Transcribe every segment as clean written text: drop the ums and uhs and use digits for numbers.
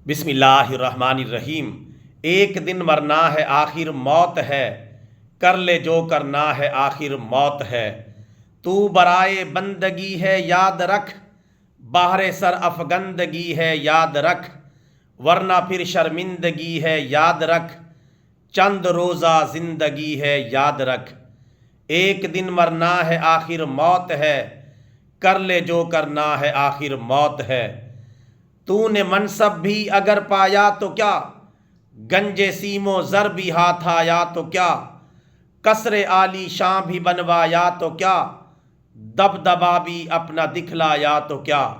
بسم اللہ الرحمن الرحیم۔ ایک دن مرنا ہے آخر موت ہے، کر لے جو کرنا ہے آخر موت ہے۔ تو برائے بندگی ہے یاد رکھ، باہر سر افگندگی ہے یاد رکھ، ورنہ پھر شرمندگی ہے یاد رکھ، چند روزہ زندگی ہے یاد رکھ۔ ایک دن مرنا ہے آخر موت ہے، کر لے جو کرنا ہے آخر موت ہے۔ تو نے منصب بھی اگر پایا تو کیا، گنج سیم و زر بھی ہاتھ آیا تو کیا، قصر عالی شاں بھی بنوایا تو کیا، دبدبا بھی اپنا دکھلایا تو کیا۔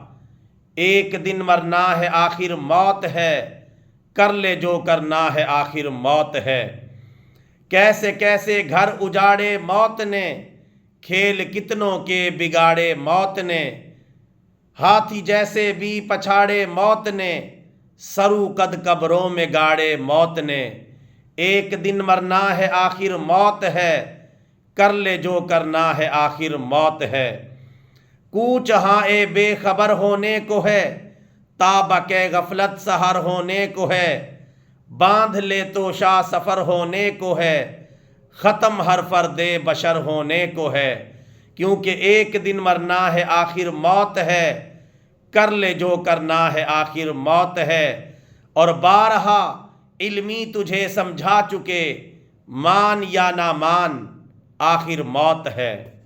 ایک دن مرنا ہے آخر موت ہے، کر لے جو کرنا ہے آخر موت ہے۔ کیسے کیسے گھر اجاڑے موت نے، کھیل کتنوں کے بگاڑے موت نے، ہاتھی جیسے بھی پچھاڑے موت نے، سرو قد قبروں میں گاڑے موت نے۔ ایک دن مرنا ہے آخر موت ہے، کر لے جو کرنا ہے آخر موت ہے۔ کوچ ہاں اے بے خبر ہونے کو ہے، تابہ کے غفلت سحر ہونے کو ہے، باندھ لے تو شاہ سفر ہونے کو ہے، ختم ہر فرد بشر ہونے کو ہے۔ کیونکہ ایک دن مرنا ہے آخر موت ہے، کر لے جو کرنا ہے آخر موت ہے۔ اور بارہا علمی تجھے سمجھا چکے، مان یا نہ مان آخر موت ہے۔